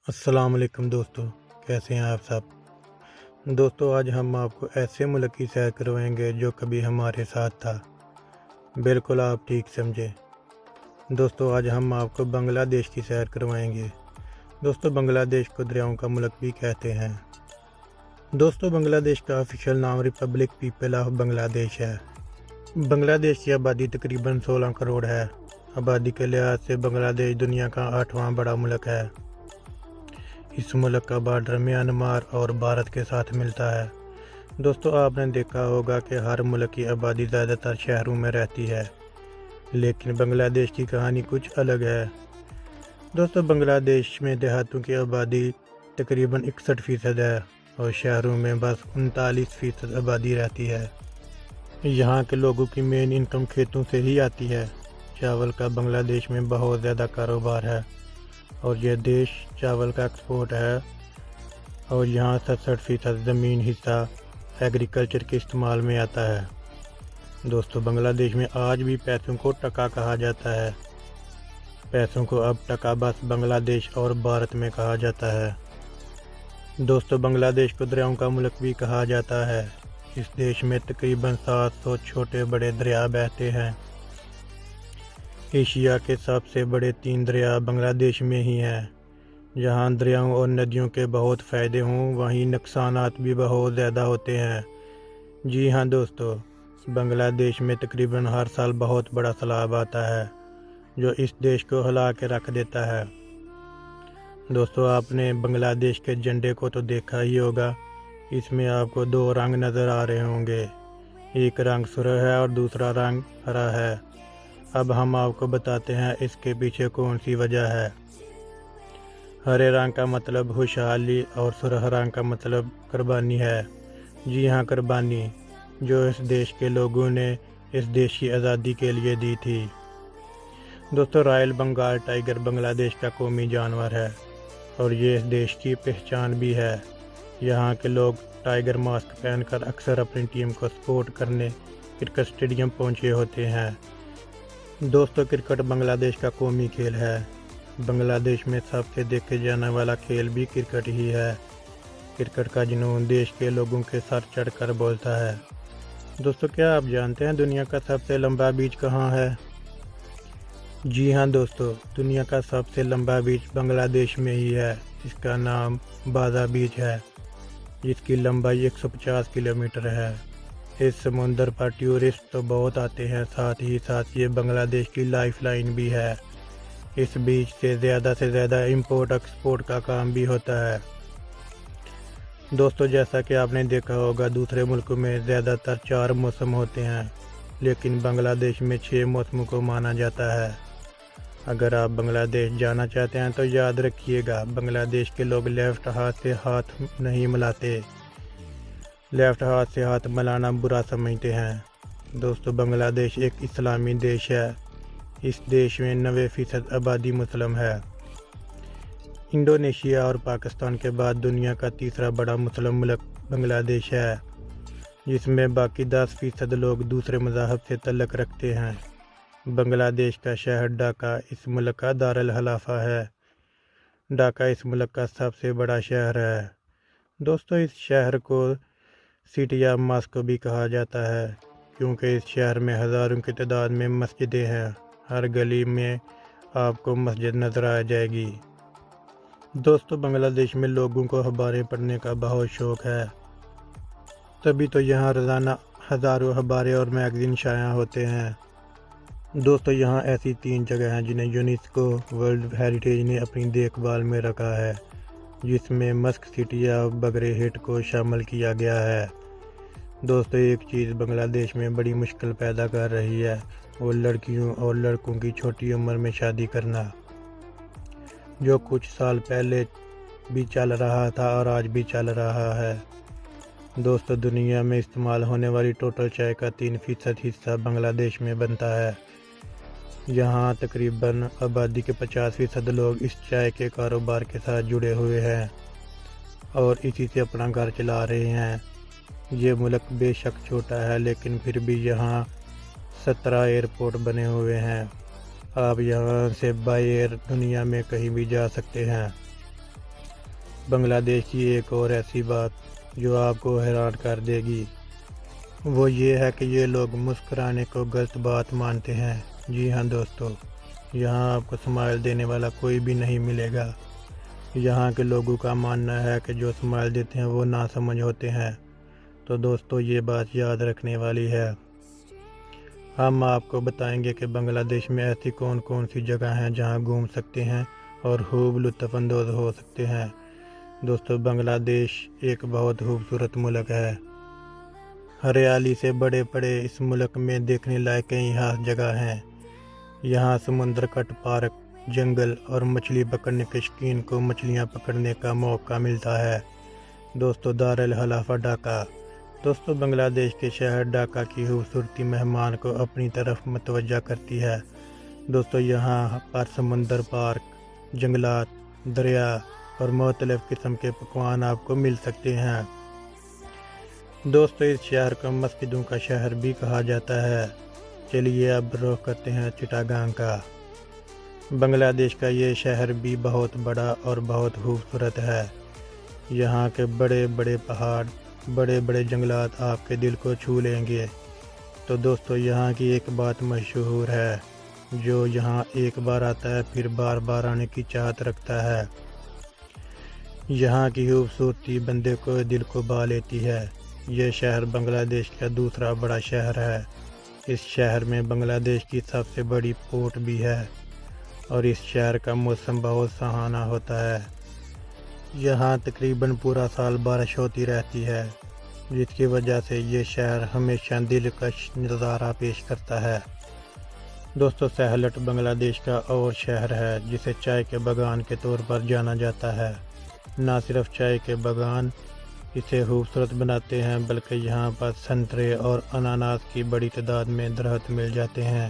अस्सलाम वालेकुम दोस्तों, कैसे हैं आप सब। दोस्तों आज हम आपको ऐसे मुल्क की सैर करवाएंगे जो कभी हमारे साथ था। बिल्कुल आप ठीक समझे। दोस्तों आज हम आपको बांग्लादेश की सैर करवाएंगे। दोस्तों बांग्लादेश को दरियाओं का मुल्क भी कहते हैं। दोस्तों बांग्लादेश का ऑफिशियल नाम रिपब्लिक पीपल ऑफ बांग्लादेश है। बांग्लादेश की आबादी तकरीबन 16 करोड़ है। आबादी के लिहाज से बांग्लादेश दुनिया का 8वां बड़ा मुल्क है। इस मुल्क का बॉर्डर म्यांमार और भारत के साथ मिलता है। दोस्तों आपने देखा होगा कि हर मुल्क की आबादी ज़्यादातर शहरों में रहती है, लेकिन बांग्लादेश की कहानी कुछ अलग है। दोस्तों बांग्लादेश में देहातों की आबादी तकरीबन 61% है और शहरों में बस 39% आबादी रहती है। यहाँ के लोगों की मेन इनकम खेतों से ही आती है। चावल का बांग्लादेश में बहुत ज़्यादा कारोबार है और यह देश चावल का एक्सपोर्ट है और यहाँ 67% ज़मीन हिस्सा एग्रीकल्चर के इस्तेमाल में आता है। दोस्तों बांग्लादेश में आज भी पैसों को टका कहा जाता है। पैसों को अब टका बस बांग्लादेश और भारत में कहा जाता है। दोस्तों बांग्लादेश को दरियाओं का मुल्क भी कहा जाता है। इस देश में तकरीबन 700 छोटे बड़े दरिया बहते हैं। एशिया के सबसे बड़े 3 दरिया बांग्लादेश में ही हैं। जहां दरियाओं और नदियों के बहुत फ़ायदे हों, वहीं नुकसानात भी बहुत ज़्यादा होते हैं। जी हाँ दोस्तों, बांग्लादेश में तकरीबन हर साल बहुत बड़ा सैलाब आता है जो इस देश को हिला के रख देता है। दोस्तों आपने बांग्लादेश के झंडे को तो देखा ही होगा। इसमें आपको 2 रंग नज़र आ रहे होंगे, एक रंग सुर्ख है और दूसरा रंग हरा है। अब हम आपको बताते हैं इसके पीछे कौन सी वजह है। हरे रंग का मतलब खुशहाली और सुर्ख रंग का मतलब कुर्बानी है। जी हाँ, कुर्बानी जो इस देश के लोगों ने इस देश की आज़ादी के लिए दी थी। दोस्तों रॉयल बंगाल टाइगर बांग्लादेश का कौमी जानवर है और ये इस देश की पहचान भी है। यहाँ के लोग टाइगर मास्क पहनकर अक्सर अपनी टीम को सपोर्ट करने क्रिकेट स्टेडियम पहुँचे होते हैं। दोस्तों क्रिकेट बांग्लादेश का कौमी खेल है। बांग्लादेश में सबसे देखे जाने वाला खेल भी क्रिकेट ही है। क्रिकेट का जुनून देश के लोगों के सर चढ़कर बोलता है। दोस्तों क्या आप जानते हैं दुनिया का सबसे लंबा बीच कहाँ है? जी हाँ दोस्तों, दुनिया का सबसे लंबा बीच बांग्लादेश में ही है। इसका नाम बाजा बीच है, जिसकी लंबाई 150 किलोमीटर है। इस समुंदर पर टूरिस्ट तो बहुत आते हैं, साथ ही साथ ये बांग्लादेश की लाइफलाइन भी है। इस बीच से ज़्यादा इंपोर्ट एक्सपोर्ट का काम भी होता है। दोस्तों जैसा कि आपने देखा होगा दूसरे मुल्कों में ज़्यादातर 4 मौसम होते हैं, लेकिन बांग्लादेश में 6 मौसमों को माना जाता है। अगर आप बांग्लादेश जाना चाहते हैं तो याद रखिएगा, बांग्लादेश के लोग लेफ़्ट हाथ से हाथ नहीं मिलाते। लेफ़्ट हाथ से हाथ मिलाना बुरा समझते हैं। दोस्तों बांग्लादेश एक इस्लामी देश है। इस देश में 90% आबादी मुस्लिम है। इंडोनेशिया और पाकिस्तान के बाद दुनिया का तीसरा बड़ा मुस्लिम मुल्क बांग्लादेश है, जिसमें बाकी 10% लोग दूसरे मज़हब से तल्लुक़ रखते हैं। बांग्लादेश का शहर ढाका इस मुल्क का दारुल खिलाफा है। ढाका इस मुल्क का सबसे बड़ा शहर है। दोस्तों इस शहर को सिटी ऑफ मॉस्क भी कहा जाता है, क्योंकि इस शहर में हज़ारों की तादाद में मस्जिदें हैं। हर गली में आपको मस्जिद नज़र आ जाएगी। दोस्तों बांग्लादेश में लोगों को अखबारें पढ़ने का बहुत शौक़ है, तभी तो यहाँ रोज़ाना हज़ारों अखबारें और मैगज़ीन शाया होते हैं। दोस्तों यहाँ ऐसी 3 जगह हैं जिन्हें यूनेस्को वर्ल्ड हेरिटेज ने अपनी देखभाल में रखा है, जिसमें मस्क सिटी ऑफ बगरहेट को शामिल किया गया है। दोस्तों एक चीज़ बांग्लादेश में बड़ी मुश्किल पैदा कर रही है, वो लड़कियों और लड़कों की छोटी उम्र में शादी करना, जो कुछ साल पहले भी चल रहा था और आज भी चल रहा है। दोस्तों दुनिया में इस्तेमाल होने वाली टोटल चाय का 3% हिस्सा बांग्लादेश में बनता है। यहाँ तकरीबन आबादी के 50% लोग इस चाय के कारोबार के साथ जुड़े हुए हैं और इसी से अपना घर चला रहे हैं। ये मुल्क बेशक छोटा है, लेकिन फिर भी यहाँ 17 एयरपोर्ट बने हुए हैं। आप यहाँ से बाय एयर दुनिया में कहीं भी जा सकते हैं। بنگلہ دیش کی ایک اور ایسی بات جو آپ کو حیران کر دے گی وہ یہ ہے کہ یہ لوگ مسکرانے کو غلط بات مانتے ہیں۔ جی ہاں دوستو، یہاں آپ کو اسمائل دینے والا کوئی بھی نہیں ملے گا۔ یہاں کے لوگوں کا ماننا ہے کہ جو اسمائل دیتے ہیں وہ ناسمجھ ہوتے ہیں۔ تو دوستو یہ بات یاد رکھنے والی ہے۔ ہم آپ کو بتائیں گے کہ بنگلہ دیش میں ایسی کون کون سی جگہ ہیں جہاں گھوم سکتے ہیں اور خوب لطف اندوز ہو سکتے ہیں۔ دوستو بنگلہ دیش ایک بہت خوبصورت ملک ہے۔ ہریالی سے بڑے پڑے اس ملک میں دیکھنے لائق کئی خاص جگہ ہیں۔ یہاں سمندر کٹ پارک، جنگل اور مچھلی پکڑنے کے شوقین کو مچھلیاں پکڑنے کا موقع ملتا ہے۔ دوستو دارالخلافہ ڈھاکہ۔ دوستو بنگلہ دیش کے شہر ڈھاکہ کی خوبصورتی مہمان کو اپنی طرف متوجہ کرتی ہے۔ دوستو یہاں پر سمندر پارک، جنگلات، دریا اور مختلف قسم کے پکوان آپ کو مل سکتے ہیں۔ دوستو اس شہر کو مسجدوں کا شہر بھی کہا جاتا ہے۔ چلیے اب رخ کرتے ہیں چٹاگانگ کا۔ بنگلہ دیش کا یہ شہر بھی بہت بڑا اور بہت خوبصورت ہے۔ یہاں کے بڑے بڑے پہاڑ، بڑے بڑے جنگلات آپ کے دل کو چھو لیں گے۔ تو دوستو یہاں کی ایک بات مشہور ہے، جو یہاں ایک بار آتا ہے پھر بار بار آنے کی چاہت رکھتا ہے۔ یہاں کی خوبصورتی بندے کو دل کو بھا لیتی ہے۔ یہ شہر بنگلہ دیش کا دوسرا بڑا شہر ہے۔ اس شہر میں بنگلہ دیش کی سب سے بڑی پورٹ بھی ہے اور اس شہر کا موسم بہت سہانا ہوتا ہے۔ یہاں تقریباً پورا سال بارش ہوتی رہتی ہے، جس کی وجہ سے یہ شہر ہمیشہ دلکش نظارہ پیش کرتا ہے۔ دوستو سہلٹ بنگلہ دیش کا اور شہر ہے جسے چائے کے باغان کے طور پر جانا جاتا ہے۔ نہ صرف چائے کے باغان اسے خوبصورت بناتے ہیں بلکہ یہاں پر سنترے اور اناناس کی بڑی تعداد میں درخت مل جاتے ہیں۔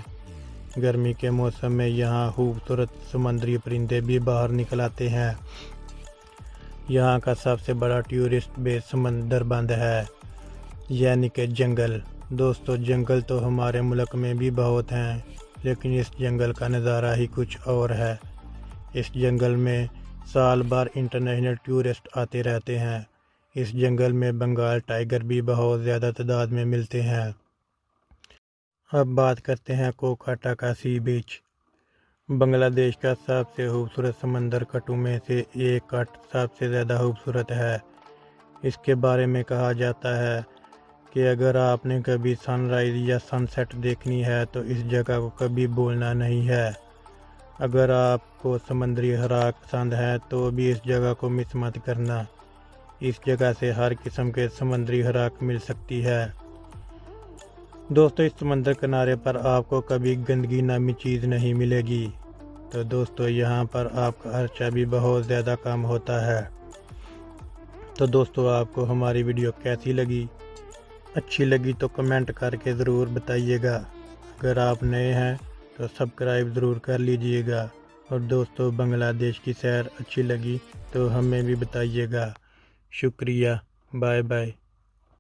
گرمی کے موسم میں یہاں خوبصورت سمندری پرندے بھی باہر نکل آتے ہیں۔ یہاں کا سب سے بڑا ٹورسٹ بیس سمندر بند ہے، یعنی کہ جنگل۔ دوستو جنگل تو ہمارے ملک میں بھی بہت ہیں، لیکن اس جنگل کا نظارہ ہی کچھ اور ہے۔ اس جنگل میں سال بھر انٹرنیشنل ٹورسٹ آتے رہتے ہیں۔ اس جنگل میں بنگال ٹائیگر بھی بہت زیادہ تعداد میں ملتے ہیں۔ اب بات کرتے ہیں کوکاٹا کا سی بیچ۔ بنگلہ دیش کا سب سے خوبصورت سمندر کٹوں میں سے ایک کٹ سب سے زیادہ خوبصورت ہے۔ اس کے بارے میں کہا جاتا ہے کہ اگر آپ نے کبھی سن رائز یا سن سیٹ دیکھنی ہے تو اس جگہ کو کبھی بھولنا نہیں ہے۔ اگر آپ کو سمندری خوراک پسند ہے تو بھی اس جگہ کو مس مت کرنا۔ اس جگہ سے ہر قسم کے سمندری خوراک مل سکتی ہے۔ دوستو اس سمندر کنارے پر آپ کو کبھی گندگی نامی چیز نہیں ملے گی۔ تو دوستو یہاں پر آپ کا خرچہ بھی بہت زیادہ کم ہوتا ہے۔ تو دوستو آپ کو ہماری ویڈیو کیسی لگی؟ اچھی لگی تو کمنٹ کر کے ضرور بتائیے گا۔ اگر آپ نئے ہیں تو سبسکرائب ضرور کر لیجئے گا۔ اور دوستو بنگلہ دیش کی سیر اچھی لگی تو ہمیں بھی بتائیے گا۔ شکریہ، بائے بائے۔